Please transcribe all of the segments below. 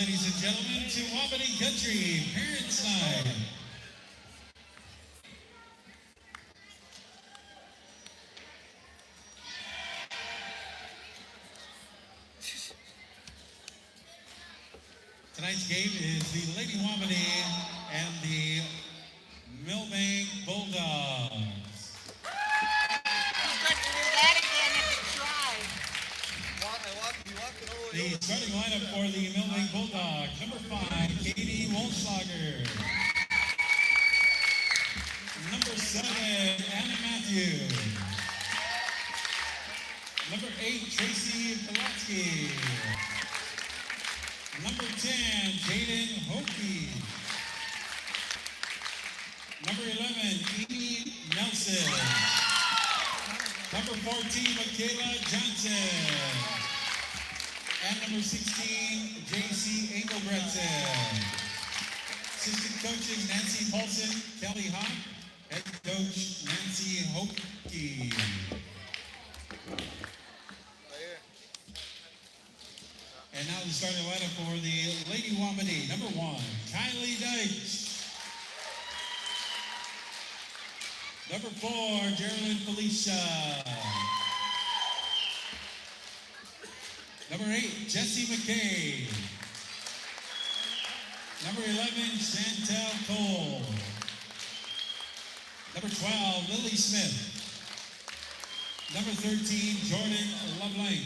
ladies and gentlemen, to Wambdi Country Parents Night. Tonight's game is the Lady Wambdi and the Millbank Bulldogs. The starting lineup for the Millbank Bulldogs: number 5, Katie Wolfschlager. Number 7, Anna Matthews. Number 8, Tracy Pulaski. Number 10, Jaden Hokie. Number 11, Amy Nelson. Number 14, Michaela Johnson. And number 16, J.C. Engelbretson. Assistant coaches, Nancy Paulson, Kelly Hawk. Head coach, Nancy Hokie. And now the starting lineup for the Lady Wambdi. Number 1, Kylie Deitch. Number 4, Geraldine Felicia. Number 8, Jessie McKay. Number 11, Chantel Cole. Number 12, Lily Smith. Number 13, Jordan Lovelink.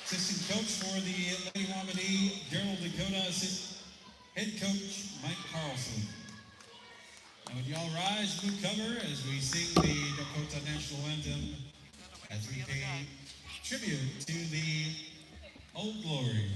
Assistant coach for the Lady Wambdi, Gerald Dakota. Head coach, Mike Carlson. And would y'all rise, blue cover, as we sing the Dakota National Anthem, as we pay tribute to the Old Glory.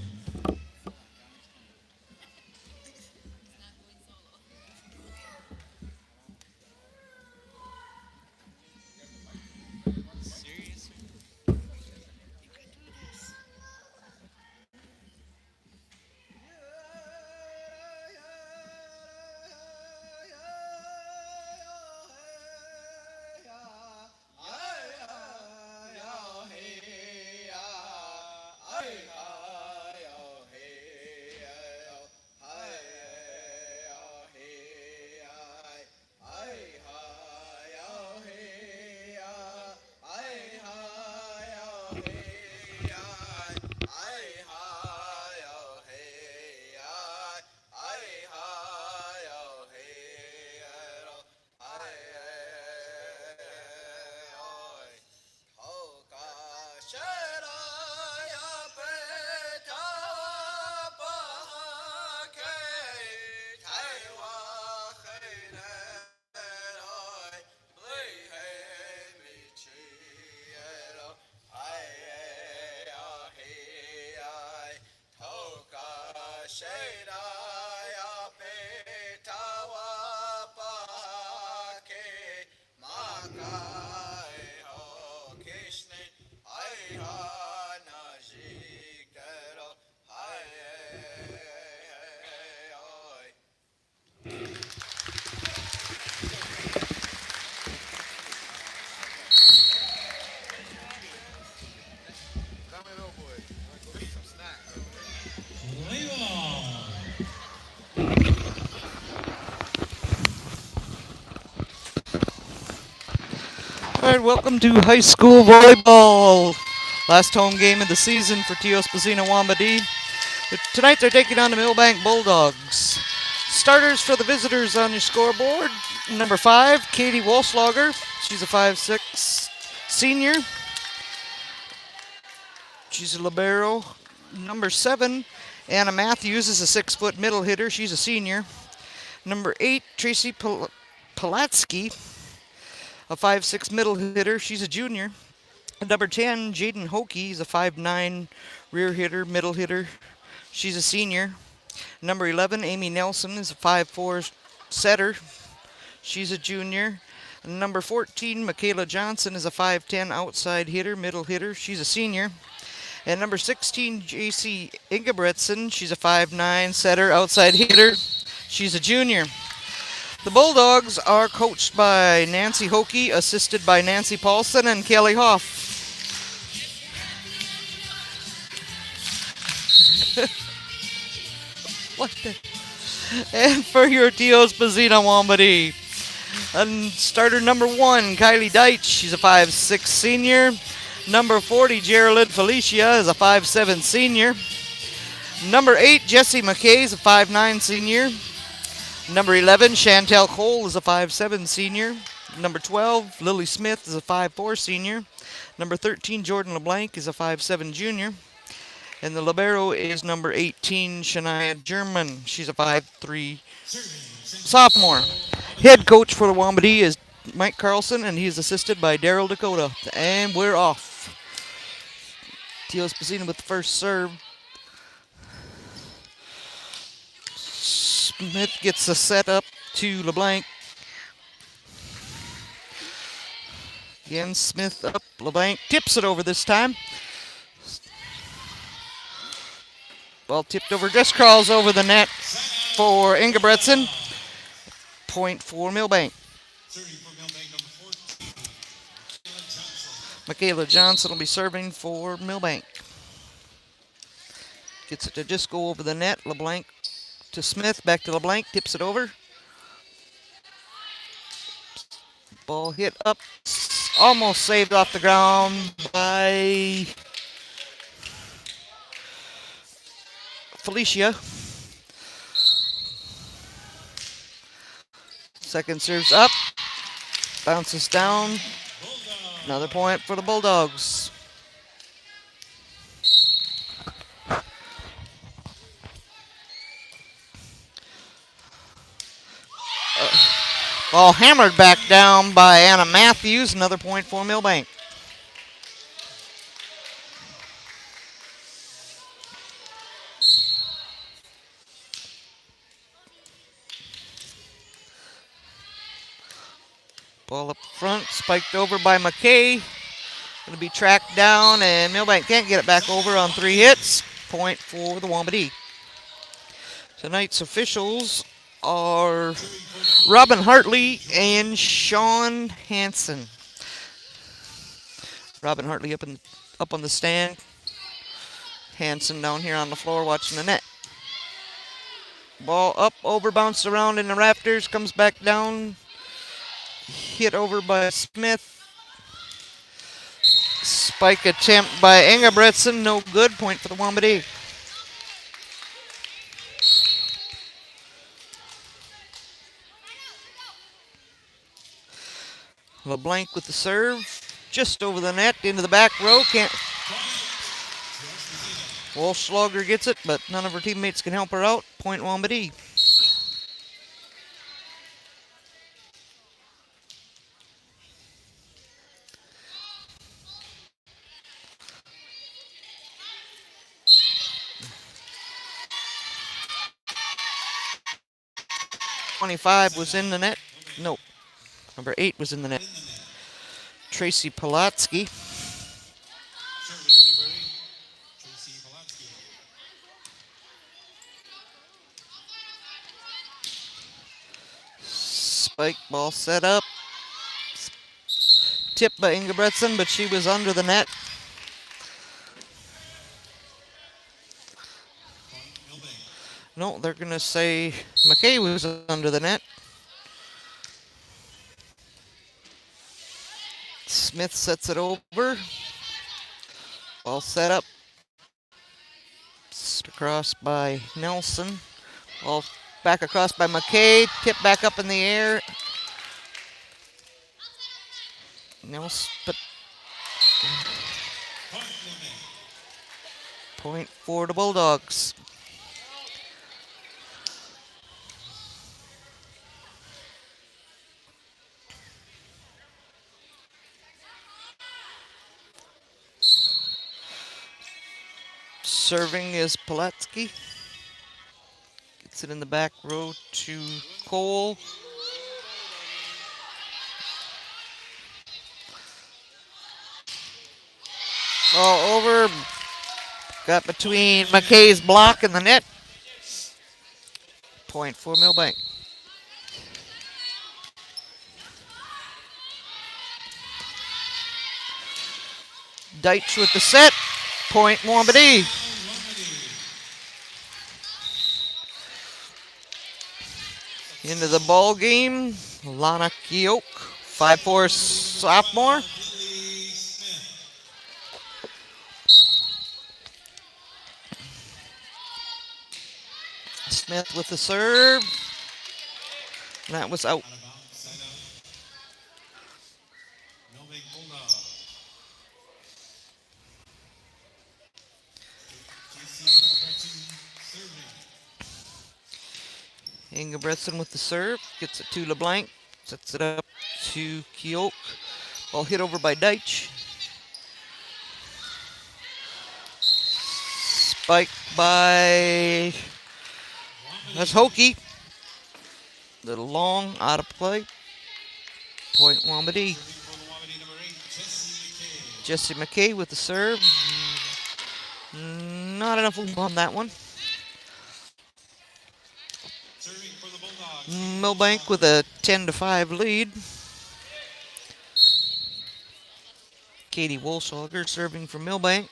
Alright, welcome to high school volleyball. Last home game of the season for Teosposina Wambdi. Tonight they're taking on the Millbank Bulldogs. Starters for the visitors on your scoreboard. Number 5, Katie Wolfschlager. She's a 5'6" senior. She's a libero. Number 7, Anna Matthews is a 6-foot middle hitter. She's a senior. Number 8, Tracy Pulaski, a 5'6" middle hitter. She's a junior. And number 10, Jaden Hokie is a 5'9" rear hitter, middle hitter. She's a senior. Number 11, Amy Nelson is a 5'4" setter. She's a junior. And number 14, Michaela Johnson is a 5'10" outside hitter, middle hitter. She's a senior. And number 16, J.C. Engelbretson. She's a 5'9" setter, outside hitter. She's a junior. The Bulldogs are coached by Nancy Hokie, assisted by Nancy Paulson and Kelly Hoff. What the? And for your Dios Bazina Wambdi, and starter number 1, Kylie Deitch, she's a 5'6 senior. Number 40, Geraldine Felicia, is a 5'7 senior. Number 8, Jessie McKay, is a 5'9 senior. Number 11, Chantel Cole, is a 5'7 senior. Number 12, Lily Smith, is a 5'4 senior. Number 13, Jordan LeBlanc, is a 5'7 junior. And the libero is number 18, Shania German. She's a 5'3 sophomore. Head coach for the Wambdi is Mike Carlson, and he's assisted by Daryl Dakota. And we're off. Tio Spacina with the first serve. Smith gets the set up to LeBlanc. Again, Smith up. LeBlanc tips it over this time. Ball tipped over, just crawls over the net for Ingebretson. Point for Milbank. Michaela Johnson will be serving for Milbank. Gets it to just go over the net. LeBlanc to Smith, back to LeBlanc, tips it over. Ball hit up, almost saved off the ground by Felicia. Second serve's up, bounces down. Another point for the Bulldogs. Ball hammered back down by Anna Matthews. Another point for Milbank. Ball up front, spiked over by McKay. Going to be tracked down, and Milbank can't get it back over on 3 hits. Point for the Wambdi. Tonight's officials are Robin Hartley and Sean Hansen. Robin Hartley up on the stand. Hansen down here on the floor watching the net. Ball up, over, bounced around in the rafters, comes back down. Hit over by Smith. Spike attempt by Ingebretson, no good. Point for the Wambdi. LeBlanc with the serve, just over the net, into the back row. Can't. Walschlager gets it, but none of her teammates can help her out. Point Wambdi. .25 was in the net. Nope. Number 8 was in the net. Tracy Polatsky. Spike ball set up. Tipped by Ingebretson, but she was under the net. No, they're going to say McKay was under the net. Smith sets it over. Ball set up. Across by Nelson. Ball back across by McKay. Tip back up in the air. Nelson, but point for the Bulldogs. Serving is Polatsky. Gets it in the back row to Cole. Ball over. Got between McKay's block and the net. Point for Milbank. Deitch with the set. Point Wambdi. Into the ball game, Lana Keoke, 5'4" sophomore. Kinley Smith. Smith with the serve. That was out. Out of bounds, side out. Milbank Bulldog. JC Robertson serving. Ingebretson with the serve. Gets it to LeBlanc. Sets it up to Keoke. Ball hit over by Deitch. Spike by... That's Hokie. Little long, out of play. Point Wambdi. Serving for the Wambdi, number 8, Jesse McKay. Jesse McKay with the serve. Not enough oomph on that one. Serving for the Bulldogs. Milbank with a 10-5 lead. Katie Wolshager serving for Milbank.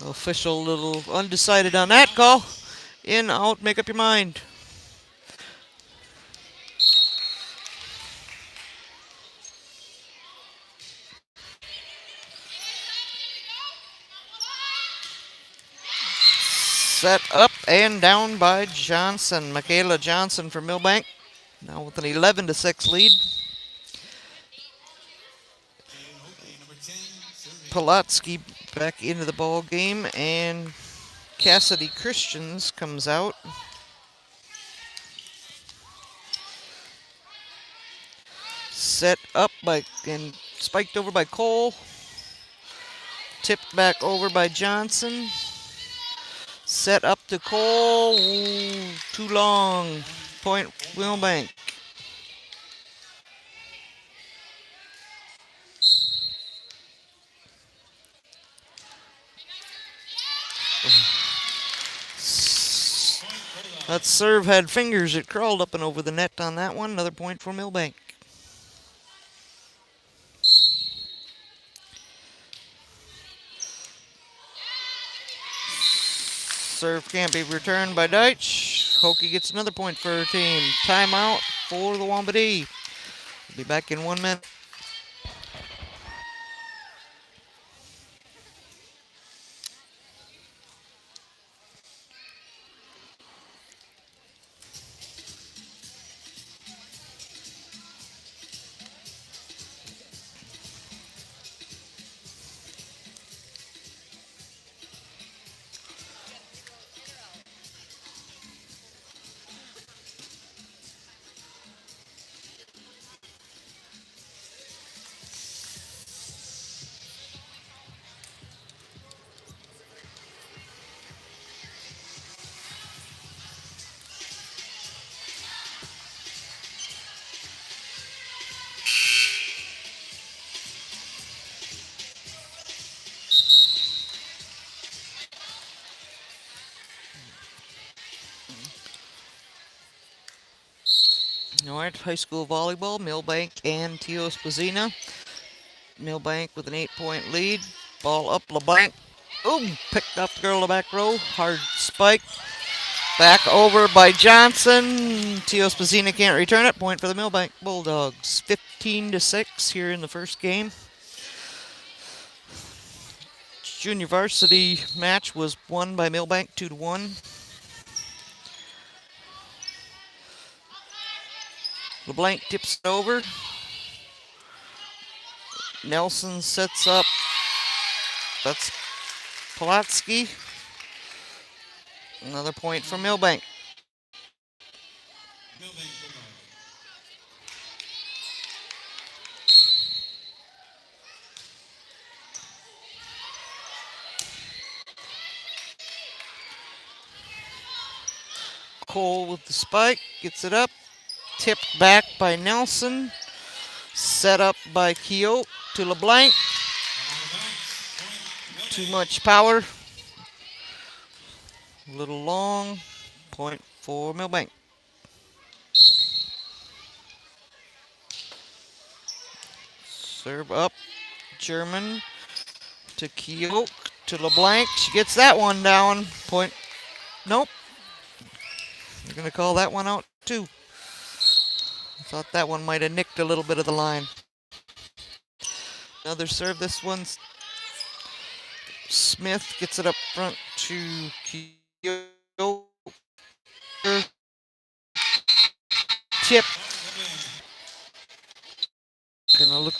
Official little undecided on that call. In, out, make up your mind. Set up and down by Johnson. Michaela Johnson for Milbank. Now with an 11-6 lead. Jaden Hokie, number 10, serving. Pulatsky back into the ball game, and Cassidy Christians comes out. Set up by and spiked over by Cole. Tipped back over by Johnson. Set up to Cole. Ooh, too long. Point Milbank. That serve had fingers. It crawled up and over the net on that one. Another point for Milbank. Serve can't be returned by Deitch. Hokie gets another point for her team. Timeout for the Wambdi. We'll be back in 1 minute. All right, high school volleyball, Milbank and Tio Spazina. Milbank with an 8-point lead. Ball up, LeBlanc. Ooh, picked up the girl in the back row. Hard spike. Back over by Johnson. Tio Spazina can't return it. Point for the Milbank Bulldogs. 15-6 here in the first game. Junior varsity match was won by Milbank 2-1. LeBlanc tips it over. Nelson sets up. That's Pulatsky. Another point for Milbank. Milbank Bulldog. Cole with the spike. Gets it up. Tipped back by Nelson. Set up by Keoke to LeBlanc. Out of bounds, point Milbank. Too much power. A little long. Point for Milbank. Serve up. German to Keoke. to LeBlanc. She gets that one down. Point. Nope. They're going to call that one out too. I thought that one might have nicked a little bit of the line. Another serve. This one's Smith gets it up front to Kyoto. Tip. Gonna look.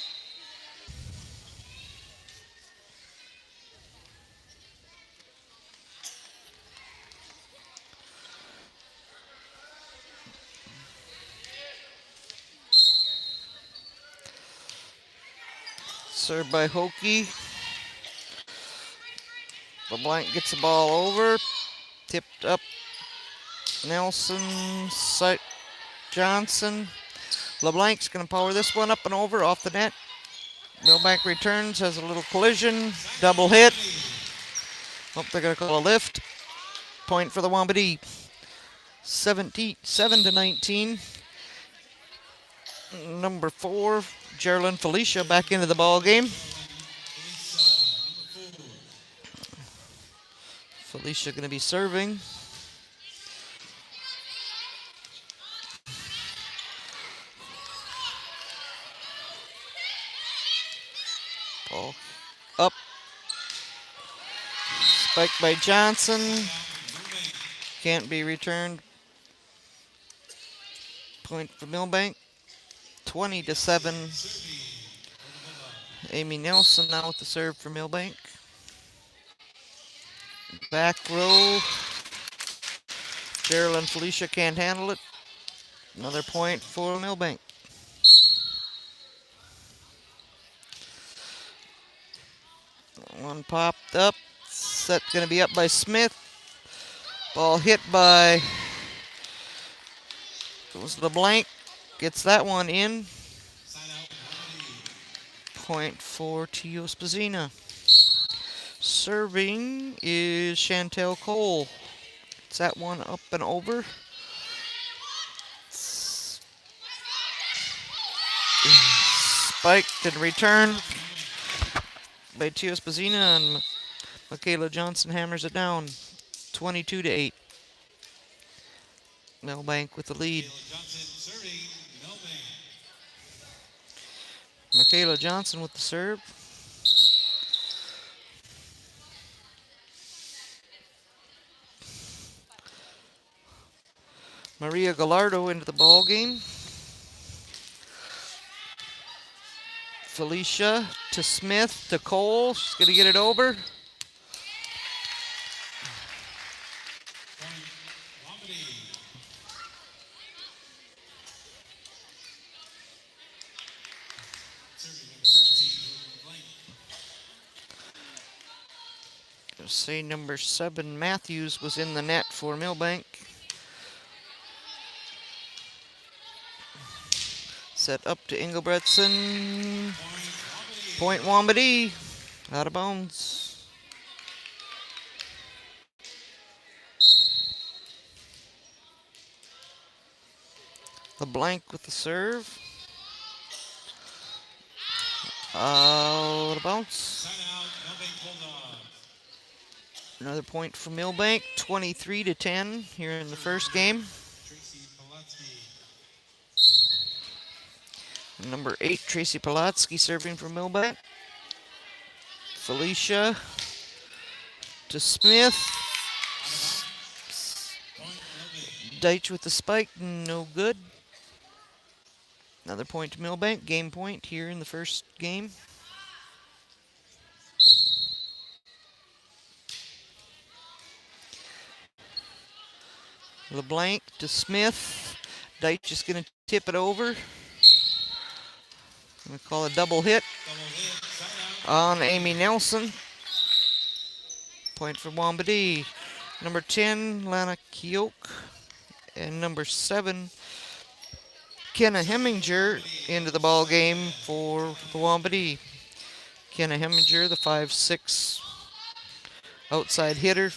Served by Hokie. LeBlanc gets the ball over. Tipped up. Nelson. Johnson. LeBlanc's going to power this one up and over off the net. Milbank returns, has a little collision. Double hit. Oh, they're going to call a lift. Point for the Wambdi. 7-19. Number 4, Geraldine Felicia back into the ball game. Felicia going to be serving. Ball up. Spiked by Johnson. Can't be returned. Point for Milbank. 20-7. Amy Nelson now with the serve for Milbank. Back row. Geraldine Felicia can't handle it. Another point for Milbank. One popped up. Set going to be up by Smith. Ball hit by LeBlanc. Gets that one in. Point for Tio Spazina. Serving is Chantel Cole. It's that one up and over. Spiked and returned by Tio Spazina, and Michaela Johnson hammers it down. 22-8. Milbank with the lead. Michaela Johnson with the serve. Maria Gallardo into the ball game. Felicia to Smith to Cole. She's going to get it over. Say number 7 Matthews was in the net for Milbank. Set up to Engelbretson. Point Wambdi. Out of bounds. LeBlanc with the serve. Out of bounds. Another point for Milbank. 23-10 here in the first game. Number 8, Tracy Polatsky serving for Milbank. Felicia to Smith. Deitch with the spike, no good. Another point to Milbank. Game point here in the first game. LeBlanc to Smith. Deitch is going to tip it over. We call a double hit on Amy Nelson. Point for Wambdi. Number 10, Lana Kioke. And number 7, Kenna Heminger into the ball game for the Wambdi. Kenna Heminger, the 5'6" outside hitter,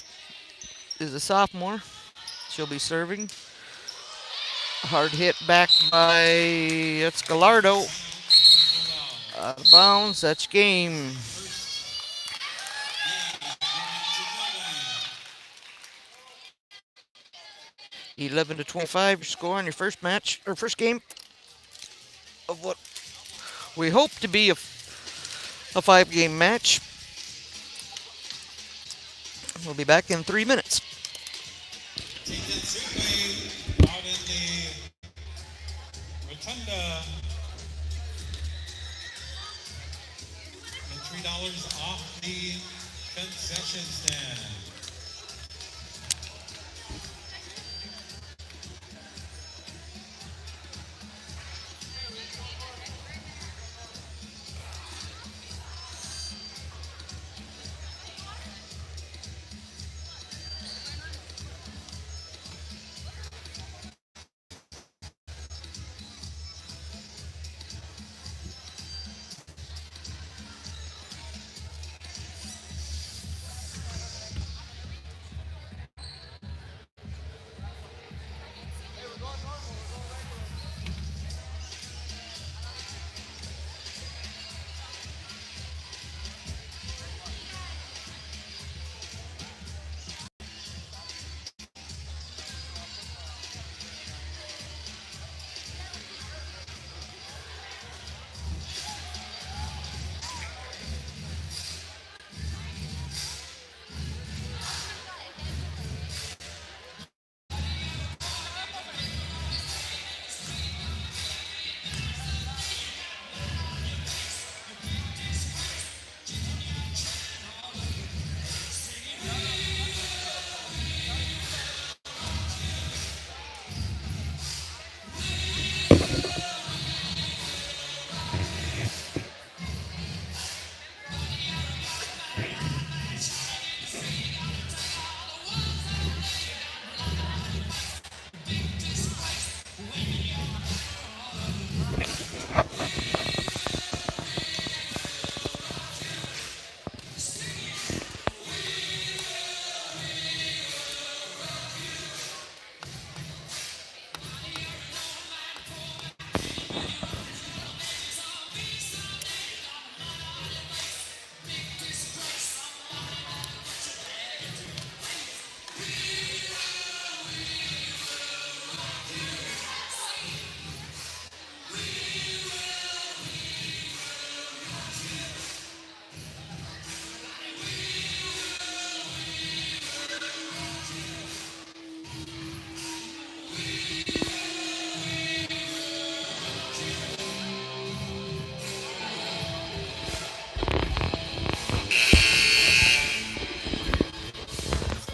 is a sophomore. She'll be serving. Hard hit back by, that's Gallardo. Out of bounds, that's game. 11-25 your score on your first match or first game of what we hope to be a 5-game match. We'll be back in 3 minutes. Take that Segway out in the rotunda. And $3 off the concession stand.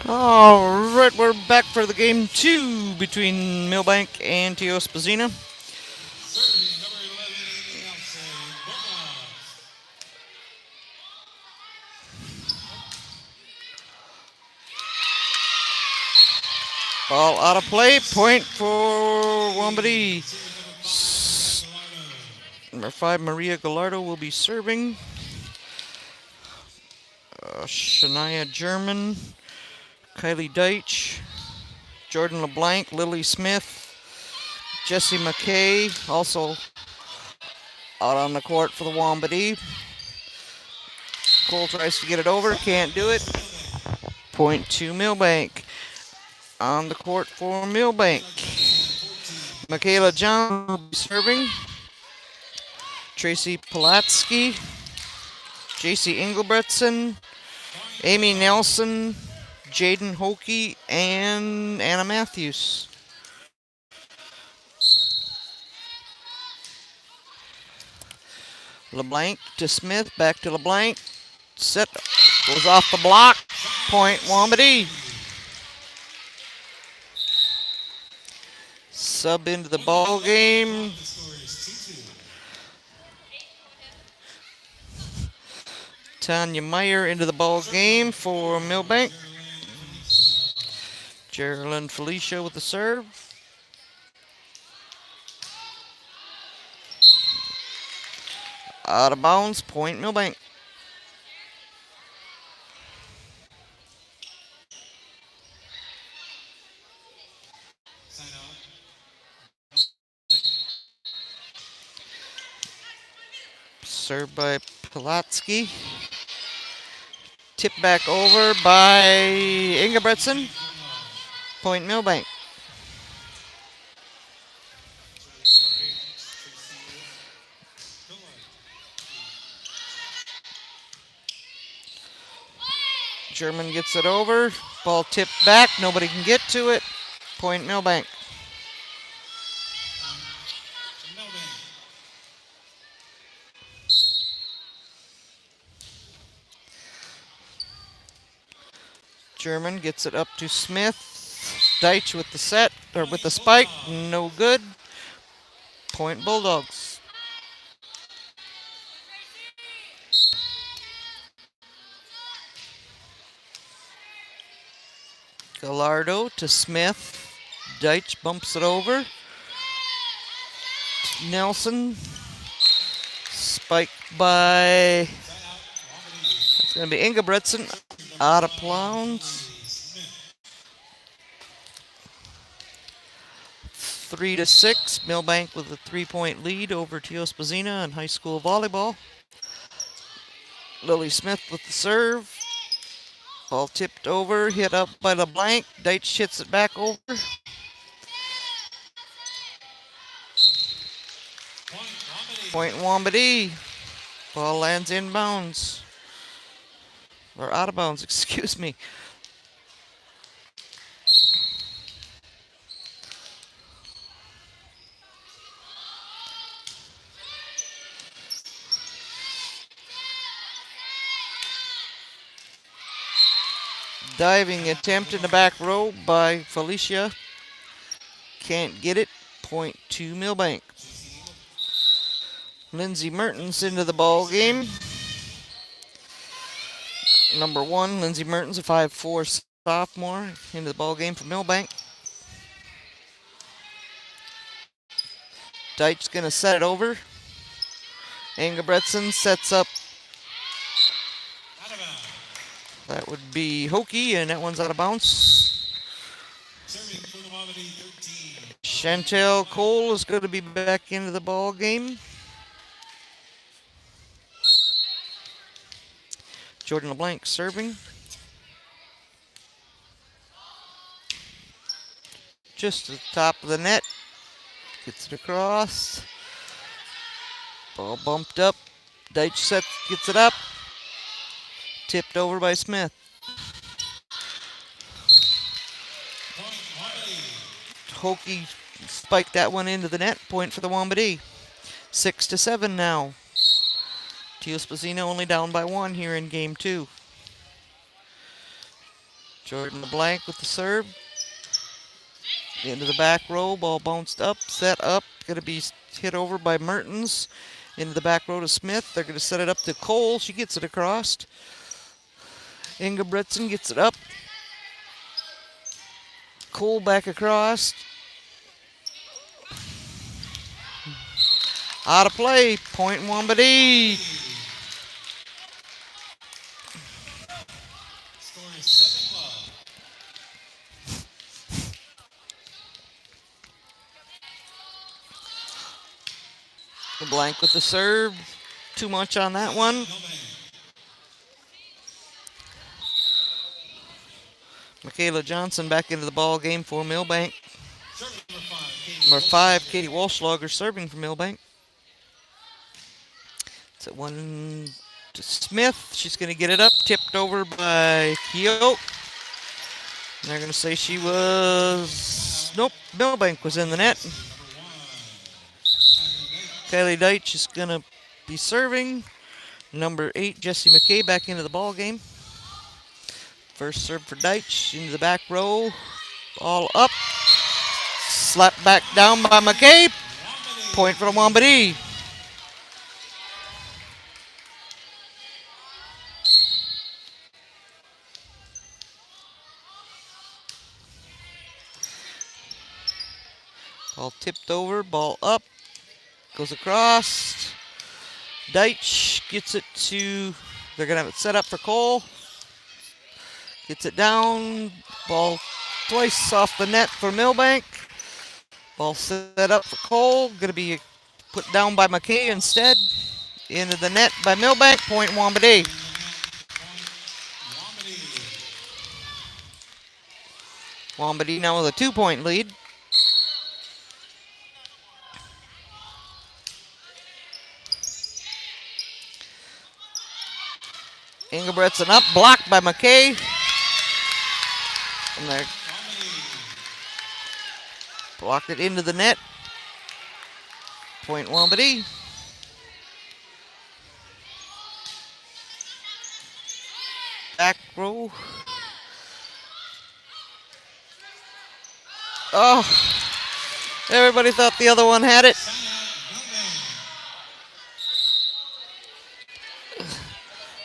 All right, we're back for the game 2 between Millbank and Tio Spazina. Serving number 11 in the outside, Boca. Ball out of play. Point for Wambdi. Number 5, Maria Gallardo will be serving. Shania German, Kylie Deitch, Jordan LeBlanc, Lily Smith, Jessie McKay, also out on the court for the Wambdi. Cole tries to get it over, can't do it. Point to Millbank. On the court for Millbank. Michaela John will be serving. Tracy Polatsky, JC Engelbretson, Amy Nelson, Jaden Hokey, and Anna Matthews. LeBlanc to Smith, back to LeBlanc. Set goes off the block. Point Wambdi. Sub into the ball game. Tanya Meyer into the ball game for Millbank. Geraldine Felicia with the serve. Out of bounds, point Millbank. Served by Polatsky. Tipped back over by Ingebretson. Point Millbank. German gets it over. Ball tipped back. Nobody can get to it. Point Millbank. Millbank. German gets it up to Smith. Deitch with the set, or with the spike. No good. Point Bulldogs. Gallardo to Smith. Deitch bumps it over. Nelson. Spike by, it's going to be Ingebretson. Out of bounds. 3-6. Millbank with a 3-point lead over Teosposina in high school volleyball. Lily Smith with the serve. Ball tipped over, hit up by LeBlanc. Deitch hits it back over. Point Wambdi. Ball lands inbounds. Or out of bounds, excuse me. Diving attempt in the back row by Felicia. Can't get it. Point to Millbank. Lindsay Mertens into the ball game. Number 1, Lindsay Mertens, a 5'4" sophomore, into the ball game for Millbank. Deitch's going to set it over. Ingebretson sets up. That would be Hokie, and that one's out of bounds. Chantel Cole is going to be back into the ball game. Jordan LeBlanc serving. Just at the top of the net. Gets it across. Ball bumped up. Deitch gets it up. Tipped over by Smith. Hokie spiked that one into the net. Point for the Wambdi. 6-7 now. Teosposina only down by 1 here in game 2. Jordan LeBlanc with the serve. Into the back row. Ball bounced up. Set up. Going to be hit over by Mertens. Into the back row to Smith. They're going to set it up to Cole. She gets it across. Ingebretson gets it up. Cole back across. Out of play. Point Wambdi. Score is 7-love. LeBlanc with the serve. Too much on that one. Michaela Johnson back into the ball game for Millbank. Number 5, Katie Walschlager serving for Millbank. It's at 1 to Smith. She's going to get it up. Tipped over by Keogh. And they're going to say she was... Nope, Millbank was in the net. Kylie Deitch is going to be serving. Number 8, Jessie McKay back into the ball game. First serve for Deitch into the back row. All up. Slapped back down by McKay. Point for the Wambdi. Ball tipped over. Ball up. Goes across. Deitch gets it to... They're going to have it set up for Cole. Gets it down. Ball twice off the net for Millbank. Ball set up for Cole. Going to be put down by McKay instead. Into the net by Millbank. Point Wambdi. Wambdi now with a 2-point lead. Ingebretson up, blocked by McKay. And they blocked it into the net. Point Wambdi. Back row. Oh, everybody thought the other one had it.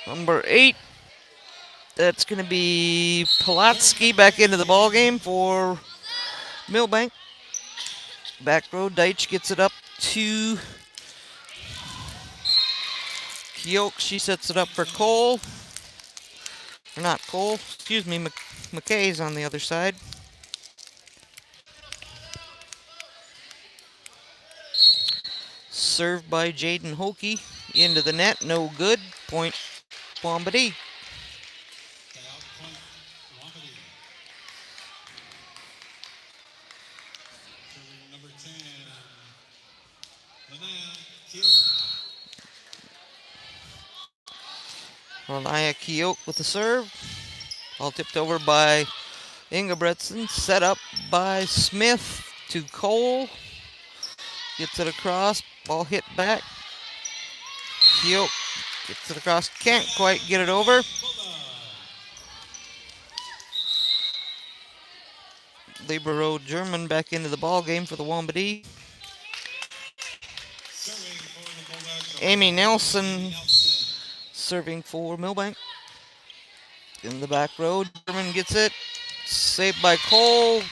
Number 8. That's going to be Polatsky back into the ball game for Millbank. Back row, Deitch gets it up to Keoch. She sets it up for Cole. Or not Cole, excuse me, McKay's on the other side. Served by Jaden Hokie into the net, no good. Point Wambdi. Number 10, Lanaya Keoch with the serve. All tipped over by Ingebretson. Set up by Smith to Cole. Gets it across. Ball hit back. Keoch gets it across. Can't quite get it over. Libero German back into the ball game for the Wambdi. Amy Nelson serving for Millbank. In the back row, German gets it. Saved by Cole.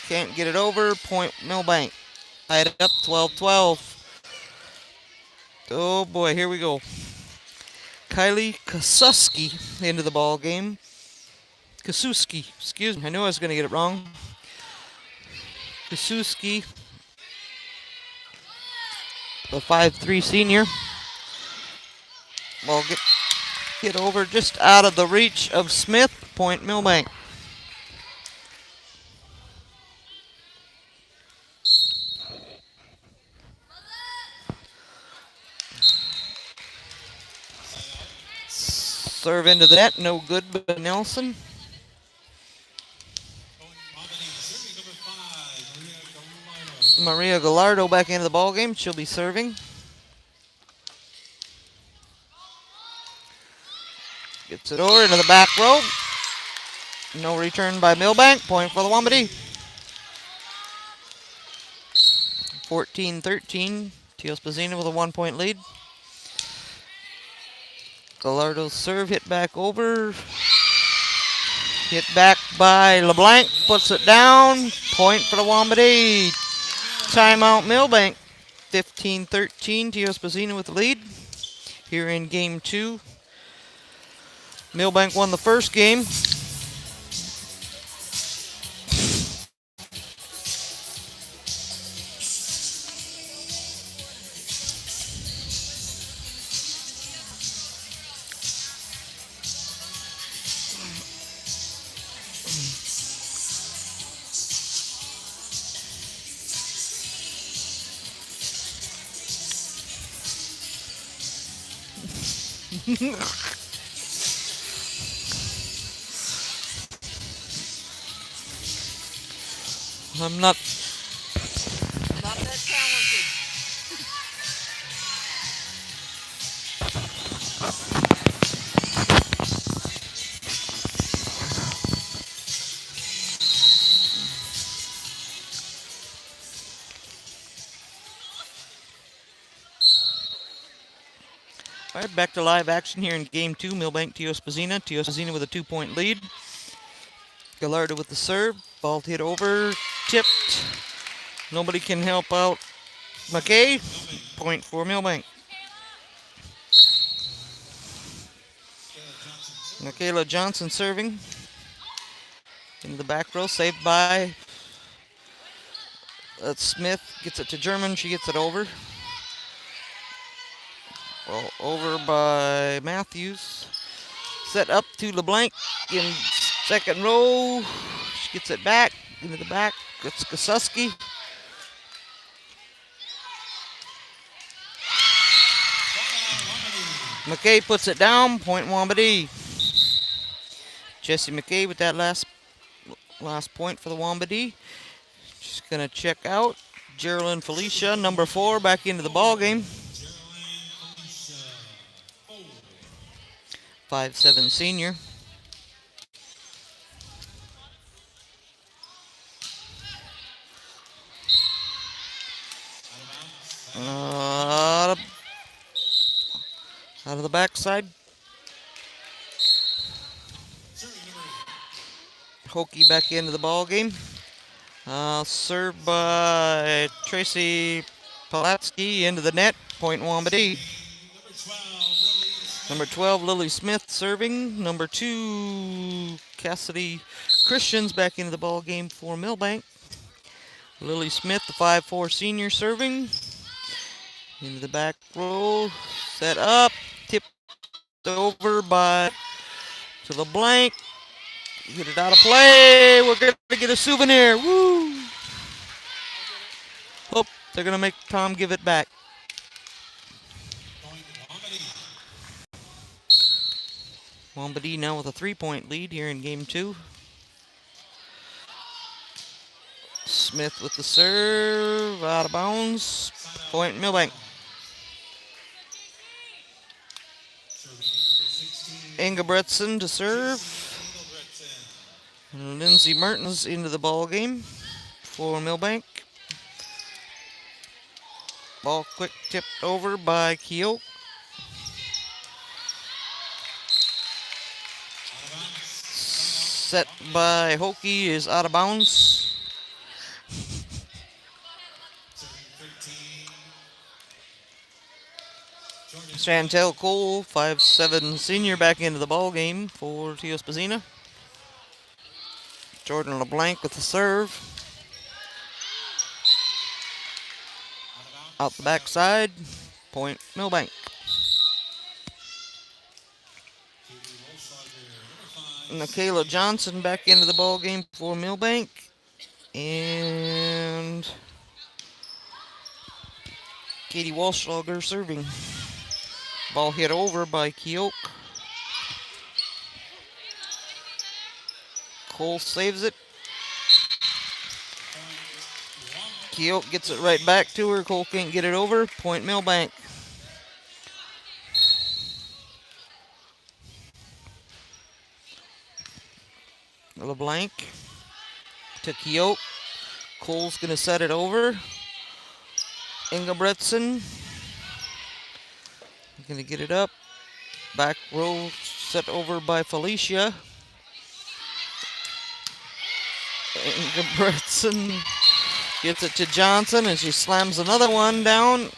Can't get it over. Point Millbank. Tied it up 12-12. Oh boy, here we go. Kylie Kasuski into the ball game. Kasuski, excuse me, I knew I was going to get it wrong. Kasuski, the 5'3" senior. Ball get over just out of the reach of Smith. Point Millbank. Serve into the net, no good by Nelson. Maria Gallardo back into the ball game. She'll be serving. Gets it over into the back row. No return by Millbank. Point for the Wambdi. 14-13. Tio Spazina with a 1-point lead. Gallardo's serve hit back over. Hit back by LeBlanc. Puts it down. Point for the Wambdi. Timeout Millbank. 15-13. Tio Spazina with the lead. Here in game 2. Millbank won the first game. I'm not that talented. All right, back to live action here in game 2. Millbank, Tio Spazina. Tio Spazina with a 2-point lead. Gallardo with the serve. Ball hit over. Tipped. Nobody can help out McKay. Point for Millbank. Michaela Johnson serving. In the back row. Saved by Smith. Gets it to German. She gets it over. Well, over by Matthews. Set up to LeBlanc in second row. She gets it back into the back. It's Kasuski. McKay puts it down. Point Wambdi. Jesse McKay with that last point for the Wambdi. She's gonna check out. Geraldine Felicia, number 4, back into the ball game. 5'7" senior. Out of the backside. Hokie back into the ball game. Served by Tracy Palatsky into the net. Point Wambdi. Number 12, Lily Smith serving. Number 2, Cassidy Christians back into the ball game for Millbank. Lily Smith, the 5'4" senior, serving. Into the back row. Set up. Tipped over to the blank. Get it out of play. We're going to get a souvenir. Woo! Oh, they're going to make Tom give it back. Wambdi now with a 3-point lead here in game 2. Smith with the serve. Out of bounds. Point Millbank. Ingebretson to serve. And Lindsay Mertens into the ball game for Millbank. Ball quick tipped over by Keogh. Set by Hokie is out of bounds. Chantel Cole, 5'7" senior, back into the ball game for Teospazina. Jordan LeBlanc with the serve. Out the backside. Point Millbank. Michaela Johnson back into the ball game for Millbank. And Katie Walschlager serving. Ball hit over by Keogh. Cole saves it. Keogh gets it right back to her. Cole can't get it over. Point Millbank. LeBlanc to Keogh. Cole's going to set it over. Ingebretson. Going to get it up. Back row set over by Felicia. Ingebretson gets it to Johnson and she slams another one down.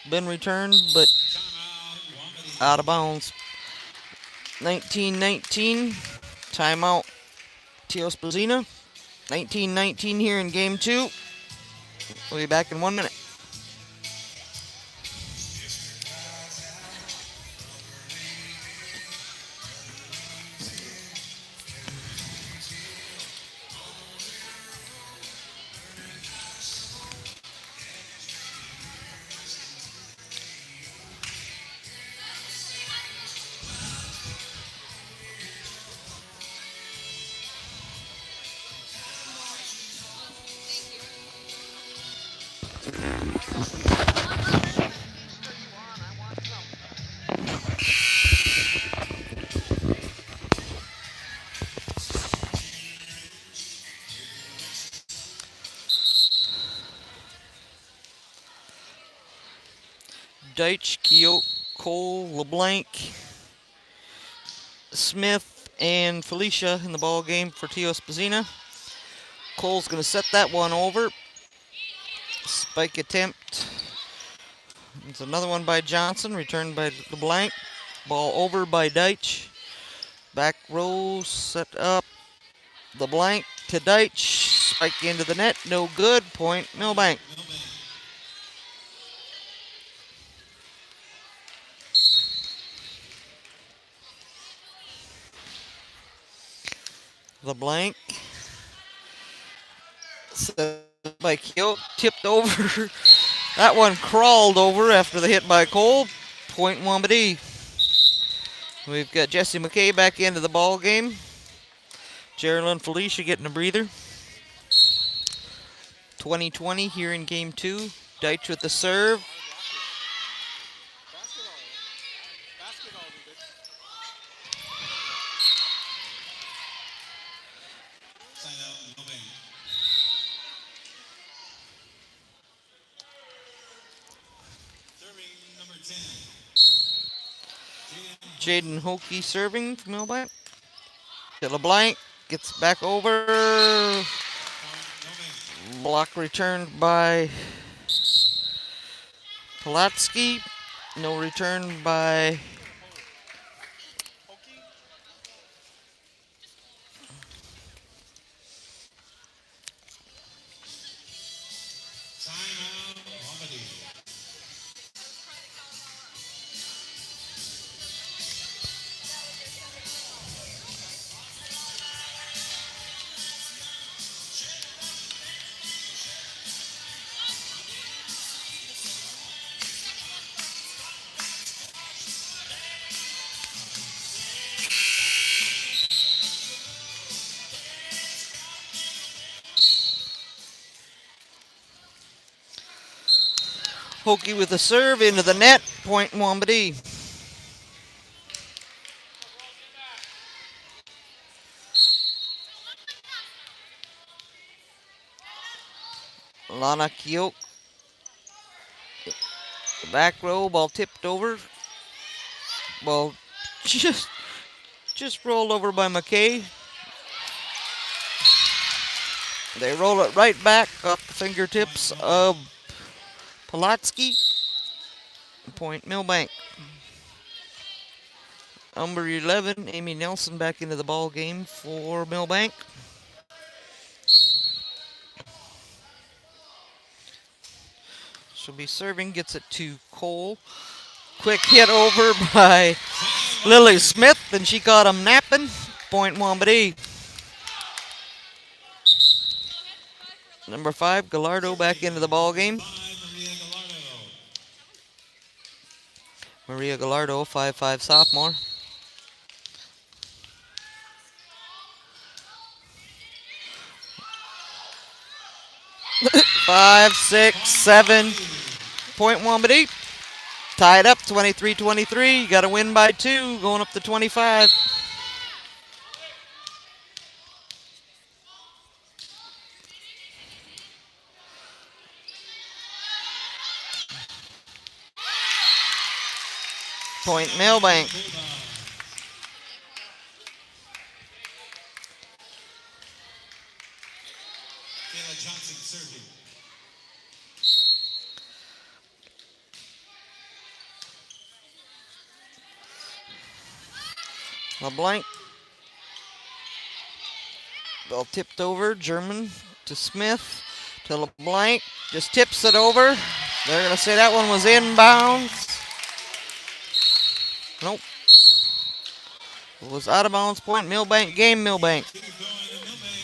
Been returned, but out of bounds. 19-19. Timeout. Teospazina. 19-19 here in game 2. We'll be back in 1 minute. Deitch, Keogh, Cole, LeBlanc, Smith, and Felicia in the ball game for Teospazina. Cole's going to set that one over. Spike attempt. It's another one by Johnson, returned by LeBlanc. Ball over by Deitch. Back row set up. LeBlanc to Deitch. Spike into the net. No good. Point Millbank. LeBlanc. Set by Keogh. Tipped over. That one crawled over after the hit by Cole. Point Wambdi. We've got Jesse McKay back into the ball game. Geraldine Felicia getting a breather. 20-20 here in game 2. Deitch with the serve. Side out, Milbank. Serving number 10. Jaden Hokie serving from Milbank. To LeBlanc. Gets back over. Milbank. Block returned by Polatsky. No return by Timeout, Wambdi. Hokie with a serve into the net. Point Wambdi. Lana Kioke. Back row, ball tipped over. Ball just rolled over by McKay. They roll it right back off the fingertips of Polatsky. Point Milbank. Number 11, Amy Nelson back into the ball game for Milbank. She'll be serving, gets it to Cole. Quick hit over by Lily Smith, and she caught him napping. Point Wambdi. Number 5, Gallardo back into the ball game. Maria Gallardo, 5'5" sophomore. Five, 6, 7. Point Wambdi. Tied up, 23-23. You got to win by 2, going up to 25. Point Milbank. Kayla Johnson serving. LeBlanc. Ball tipped over. German to Smith. To LeBlanc. Just tips it over. They're going to say that one was inbounds. Nope. It was out of bounds. Point Milbank. Game Milbank. Keep it going to Milbank.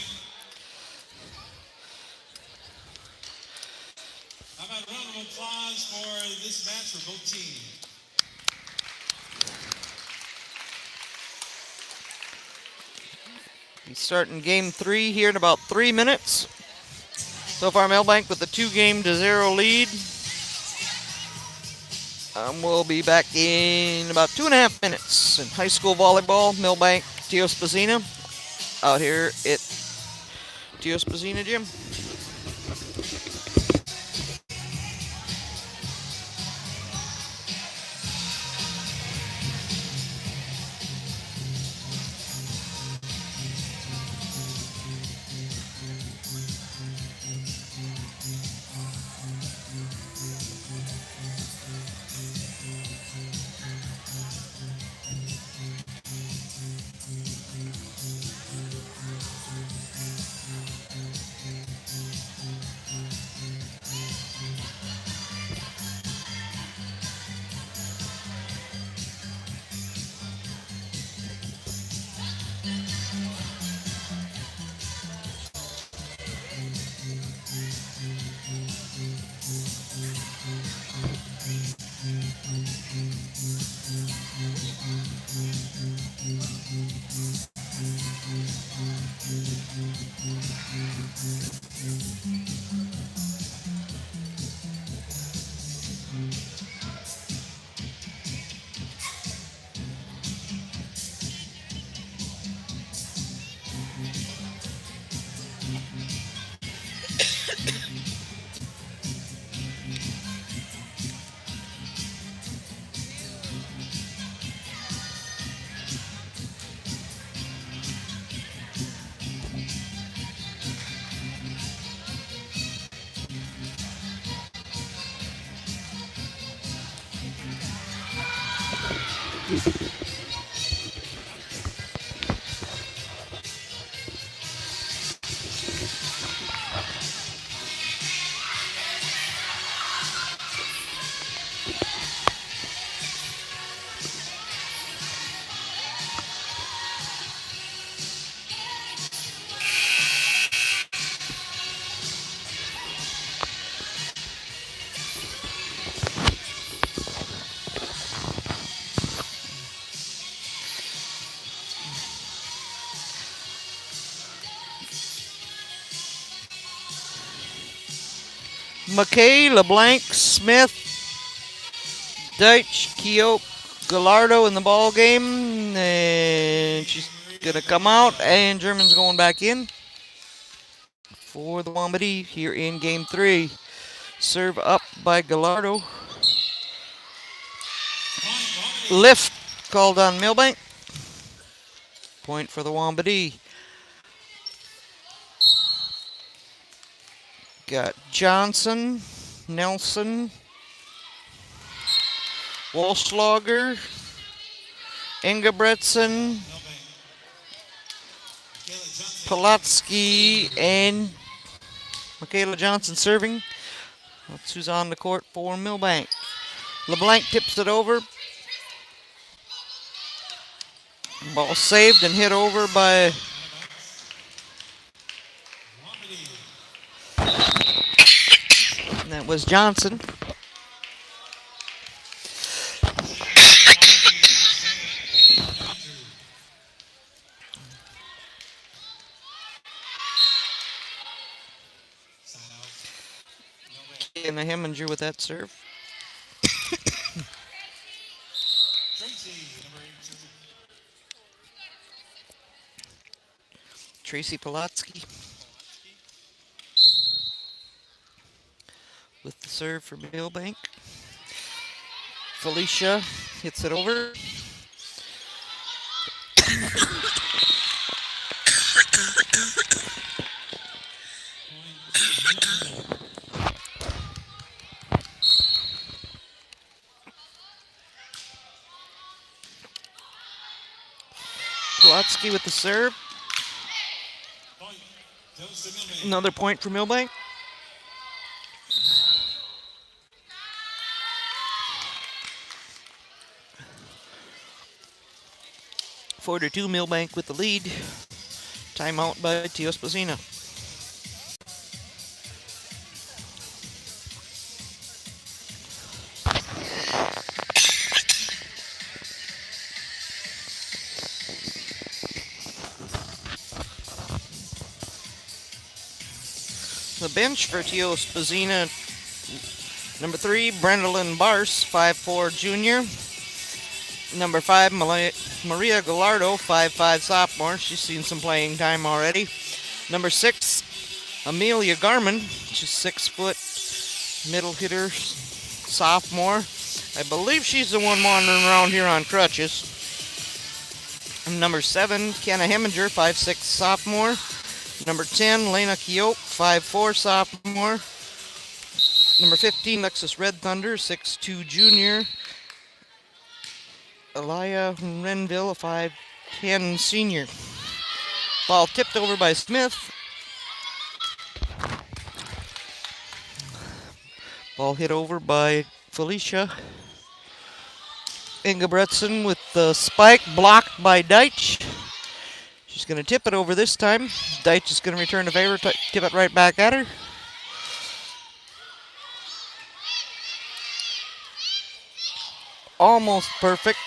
How about a round of applause for this match for both teams? He's starting game 3 here in about 3 minutes. So far, Milbank with a 2-0 lead. We'll be back in about 2.5 minutes in high school volleyball. Milbank, Tio Spazina, out here at Tio Spazina Gym. McKay, LeBlanc, Smith, Deitch, Keogh, Gallardo in the ball game. And she's going to come out, and German's going back in for the Wambdi here in game 3. Serve up by Gallardo. Lift called on Milbank. Point for the Wambdi. Got Johnson, Nelson, Walschlager, Ingebretson, Polatsky, and Michaela Johnson serving. That's who's on the court for Milbank. LeBlanc tips it over. Ball saved and hit over by and that was Johnson. And the Heminger with that serve. Tracy Polatsky with the serve for Milbank. Felicia hits it over. Polatsky with the serve. Another point for Milbank. Four to 2, Milbank with the lead. Timeout by Teosposina. The bench for Teosposina, number 3, Brendolyn Bars, 5'4" junior. Number 5, Maria Gallardo, 5'5" sophomore. She's seen some playing time already. Number 6, Amelia Garman, she's 6 foot, middle hitter, sophomore. I believe she's the one wandering around here on crutches. And number 7, Kenna Heminger, 5'6" sophomore. Number 10, Lena Keogh, 5'4" sophomore. Number 15, Lexus Red Thunder, 6'2" junior. Elia Renville, a 5'10" senior. Ball tipped over by Smith. Ball hit over by Felicia. Ingebretson with the spike, blocked by Deitch. She's going to tip it over this time. Deitch is going to return the favor, tip it right back at her. Almost perfect.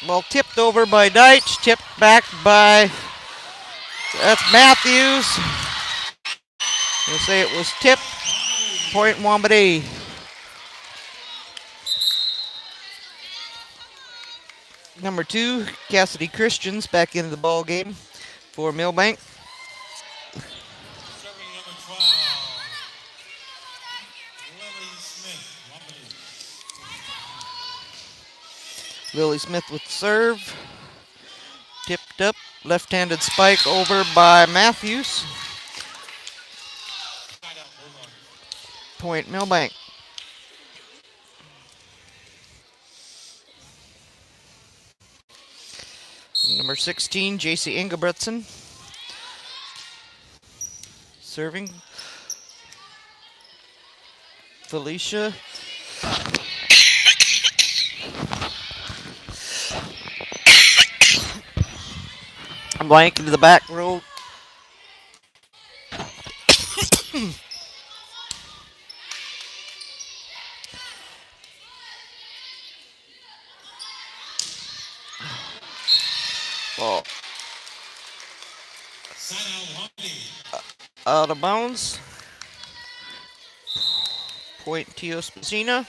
Well, tipped over by Deitch, tipped back by, that's Matthews. We'll say it was tipped. Point Wambdi. Number 2, Cassidy Christians back into the ball game for Milbank. Serving number 12, Lily Smith, Wambdi. Lily Smith with the serve. Tipped up. Left-handed spike over by Matthews. Point Milbank. Number 16, JC Ingebretson. Serving. Felicia. Blank into the back row. Ball Side out, Wambdi. out of bounds. Point Tio Spacina.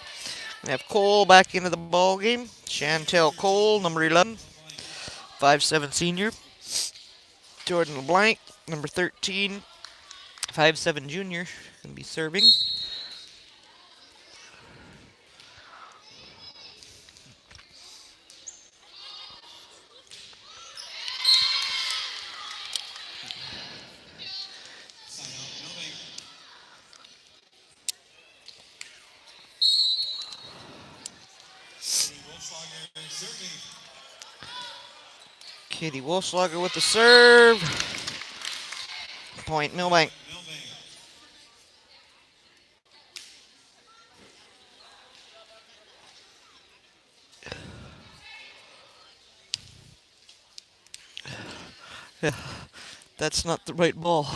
We have Cole back into the ball game. Chantel Cole, number 11, 5'7" senior. Jordan LeBlanc, number 13, 5'7" junior, going to be serving. Side out, Milbank. Wolfslager serving. Katie Wolfslager with the serve. Point Milbank. Milbank. Yeah, that's not the right ball.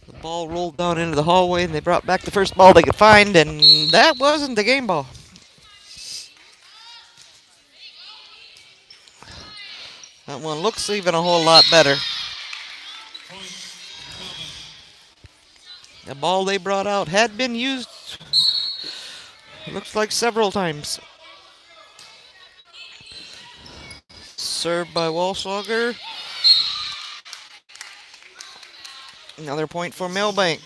The ball rolled down into the hallway and they brought back the first ball they could find, and that wasn't the game ball. That one looks even a whole lot better. Point Milbank. The ball they brought out had been used, it looks like, several times. Served by Wolfslager. Another point for Milbank.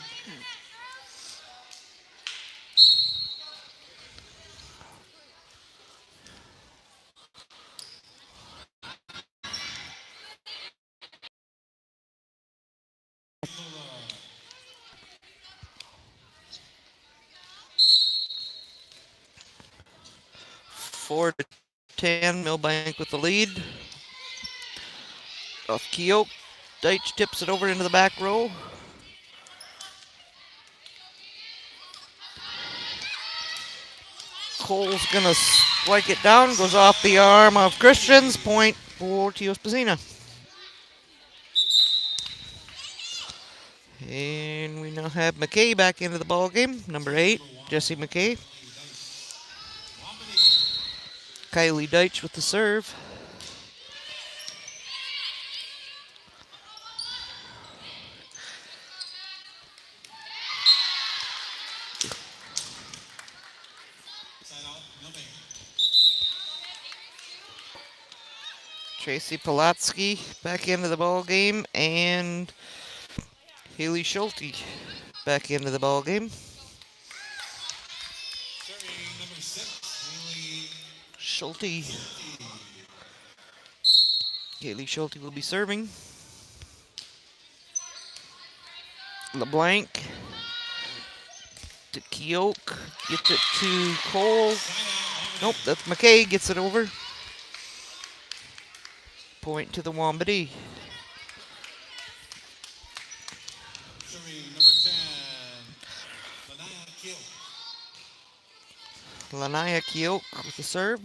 Four to 10, Milbank with the lead. Off Keogh. Deitch tips it over into the back row. Cole's gonna spike it down, goes off the arm of Christians. Point for Tio Spazina. And we now have McKay back into the ball game. Number 8, Jesse McKay. Kylie Deitch with the serve. Side out, Milbank. Tracy Polatsky back into the ball game, and Haley Schulte back into the ball game. Serving number 6, Haley Schulte. Haley Schulte will be serving. LeBlanc to Keogh. Gets it to Cole. Nope, that's McKay. Gets it over. Point to the Wambdi. Serving number 10, Lanaya Kill. Lanaya Keogh with the serve.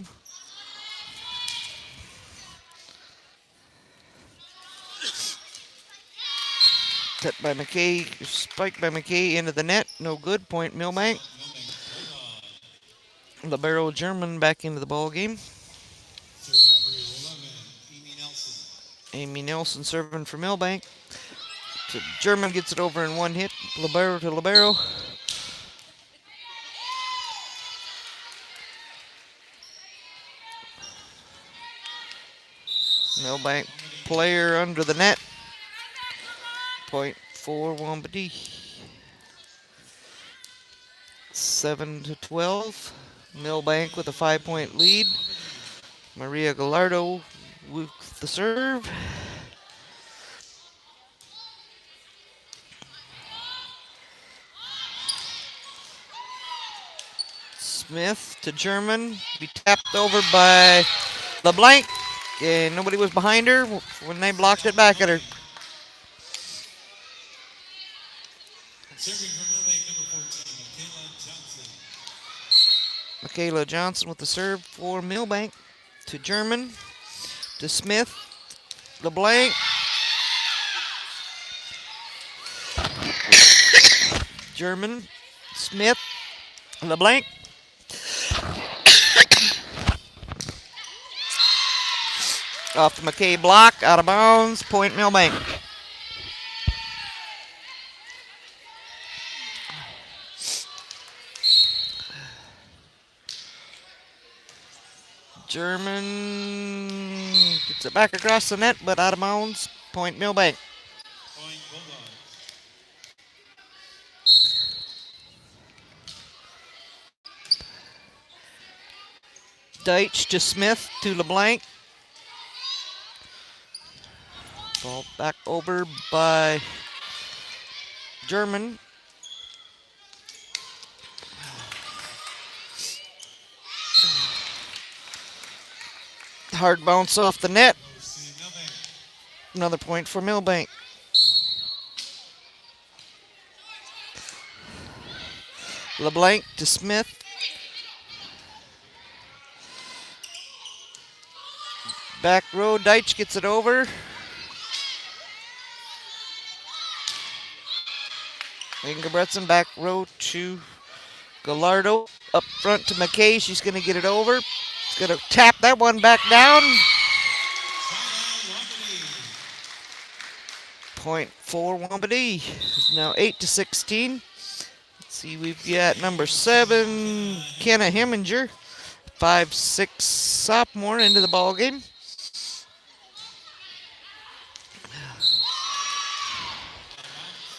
Set by McKay, spiked by McKay into the net. No good. Point Milbank. Libero German back into the ball game. Serving number 11, Amy Nelson. Amy Nelson serving for Milbank. So German gets it over in one hit. Libero to Libero. Milbank player under the net. Point for Wambdi. 7 to 12. Milbank with a 5-point lead. Maria Gallardo with the serve. Smith to German. Be tapped over by LeBlanc. And nobody was behind her when they blocked it back at her. Serving from Millbank, number 14, Michaela Johnson. Michaela Johnson with the serve for Millbank. To German. To Smith. LeBlanc. German. Smith. LeBlanc. Off the McKay block. Out of bounds. Point Millbank. German gets it back across the net, but out of bounds. Point Millbank. Point Bulldogs. Deitch to Smith to LeBlanc. Ball back over by German. Hard bounce off the net. Another point for Millbank. LeBlanc to Smith. Back row, Deitch gets it over. Ingebretson back row to Gallardo. Up front to McKay. She's going to get it over. She's going to tap that one back down. Point for Wambdi. Now 8-16. Let's see, we've got number 7, Kenna Heminger. 5'6" sophomore into the ball game.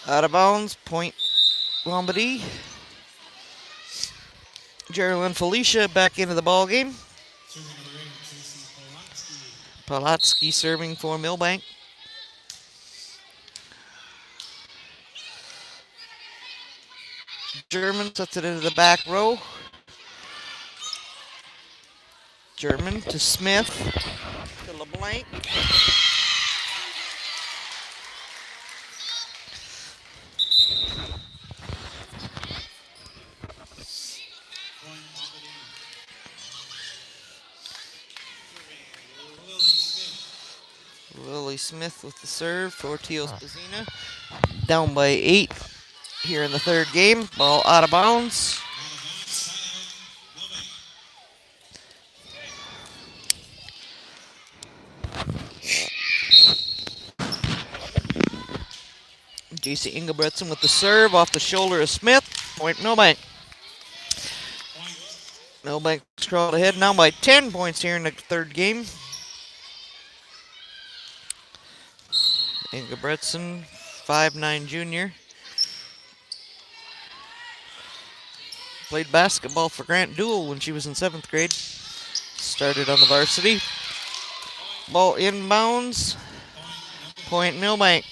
Out of bounds, point Wambdi. Geraldine Felicia back into the ball game. Polatsky serving for Millbank. German sets it into the back row. German to Smith to LeBlanc. Lily Smith with the serve for Teal Spazina. Down by 8 here in the third game. Ball out of bounds. JC Ingebretson with the serve off the shoulder of Smith. Point Millbank. Millbank crawled ahead now by 10 points here in the third game. Ingebretson, 5'9" junior. Played basketball for Grant Duell when she was in 7th grade. Started on the varsity. Ball inbounds. Point Millbank.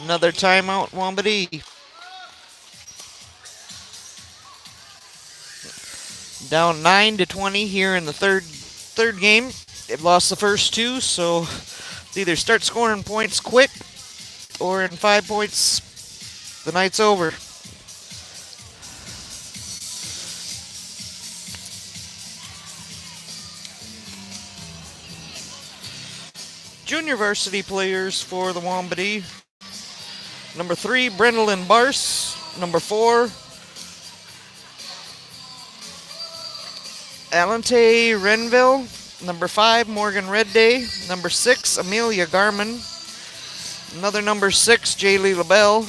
Another timeout, Wambdi. Down 9-20 here in the third game. They've lost the first 2, so it's either start scoring points quick or in 5 points, the night's over. Junior varsity players for the Wambdi. Number 3, Brendolyn Barse. Number 4, Alante Renville. Number 5, Morgan Redday. Number 6, Amelia Garman. Another number 6, Jaylee LaBelle.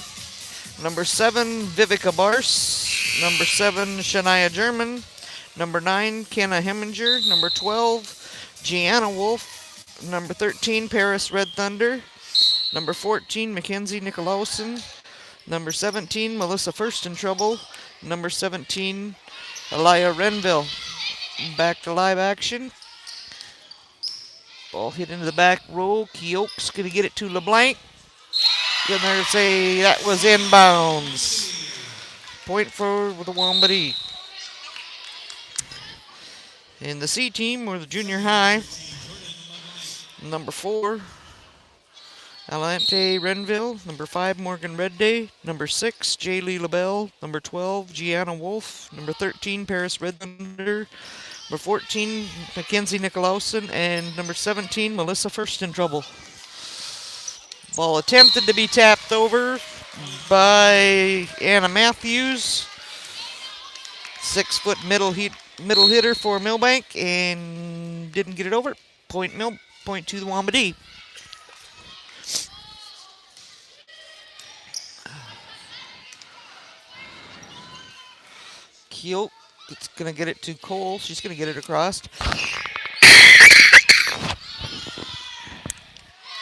Number 7, Vivica Barse. Number 7, Shania German. Number 9, Kenna Heminger. Number 12, Gianna Wolf. Number 13, Paris Red Thunder. Number 14, Mackenzie Nicholausen. Number 17, Melissa Firstentrouble. Number 17, Elia Renville. Back to live action. Ball hit into the back row. Keoke's going to get it to LeBlanc. Gonna say that was inbounds. Point for the Wambdi. In the C team, or the junior high, number 4, Alante Renville. Number 5, Morgan Redday. Number 6, Jaylee LaBelle. Number 12, Gianna Wolf. Number 13, Paris Red Thunder. Number 14, Mackenzie Nicolausen. And number 17, Melissa First in trouble. Ball attempted to be tapped over by Anna Matthews. 6-foot middle hitter for Millbank, and didn't get it over. Point to the Wambdi. Keel, it's gonna get it to Cole. She's gonna get it across.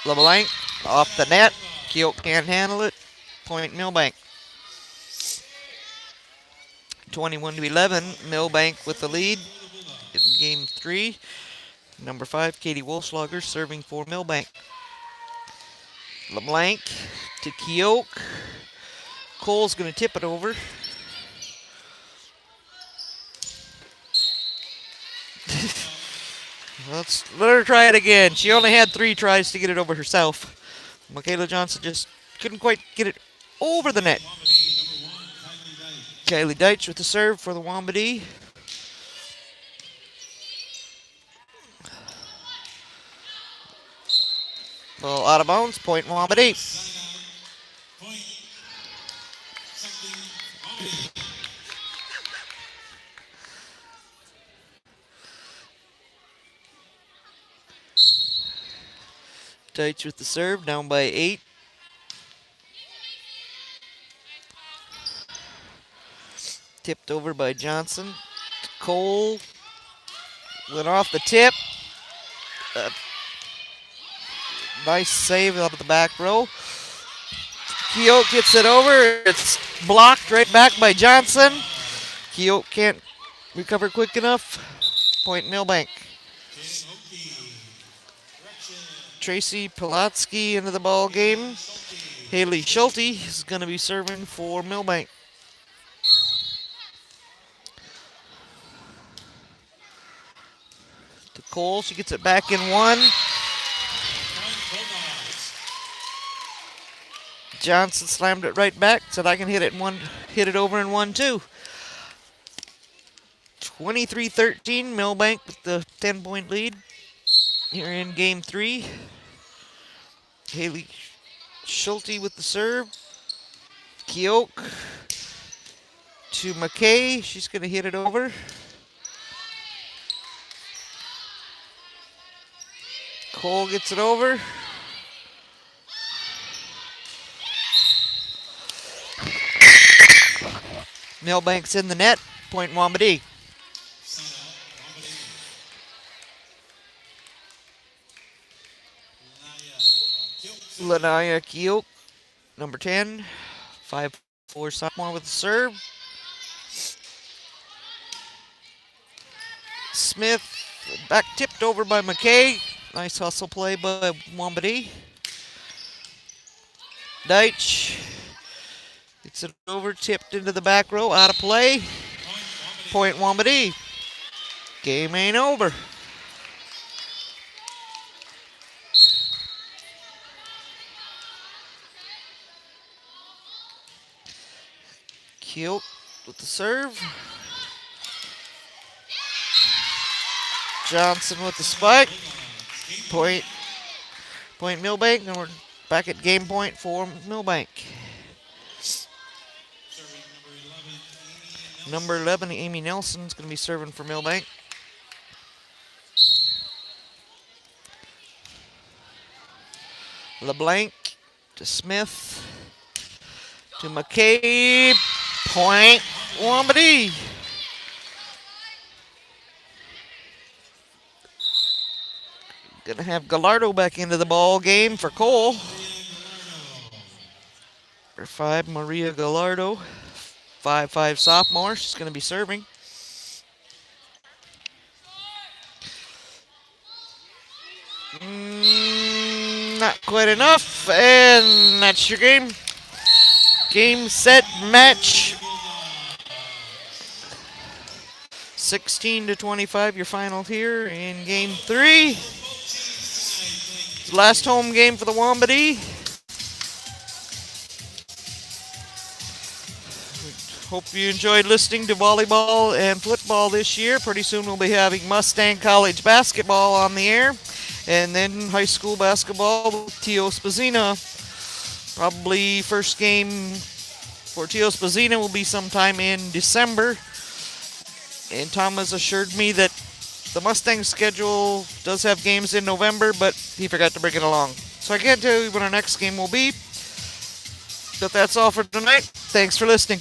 LeBlanc off the net. Keel can't handle it. Point Millbank. 21-11. Millbank with the lead in game 3. Number 5, Katie Wolfschlager serving for Millbank. LeBlanc to Keoke. Cole's going to tip it over. Let's let her try it again. She only had 3 tries to get it over herself. Michaela Johnson just couldn't quite get it over the net. Kylie Deitch with the serve for the Wambdi. Ball out of bounds. Point Wambdi. Deitch with the serve, down by 8. Tipped over by Johnson. Cole went off the tip. Nice save out of the back row. Keoke gets it over. It's blocked right back by Johnson. Keoke can't recover quick enough. Point Millbank. Tracy Pilatsky into the ball game. Haley Schulte is going to be serving for Millbank. To Cole, she gets it back in 1. Johnson slammed it right back, said I can hit it over in 1 too. 23-13, Millbank with the 10-point lead here in game 3. Haley Schulte with the serve. Keoke to McKay. She's going to hit it over. Cole gets it over. Millbank's in the net. Point Wambdi. Lanaya Keoke, number 10, 5'4" sophomore with the serve. Smith, back tipped over by McKay. Nice hustle play by Wambdi. Deitch gets it over, tipped into the back row, out of play. Point Wambdi. Game ain't over. Keoke with the serve. Johnson with the spike. Point Millbank, and we're back at game point for Millbank. Number 11, Amy Nelson, is going to be serving for Millbank. LeBlanc to Smith to McKay. Point Wambdi. Gonna have Gallardo back into the ball game for Cole. Number 5, Maria Gallardo, 5'5" sophomore. She's gonna be serving. Not quite enough. And that's your game. Game, set, match. 16-25, your final here in game 3. It's the last home game for the Wambdi. Hope you enjoyed listening to volleyball and football this year. Pretty soon we'll be having Mustang College basketball on the air. And then high school basketball with Tio Spazina. Probably first game for Tio Spazina will be sometime in December. And Tom has assured me that the Mustang schedule does have games in November, but he forgot to bring it along. So I can't tell you when our next game will be. But that's all for tonight. Thanks for listening.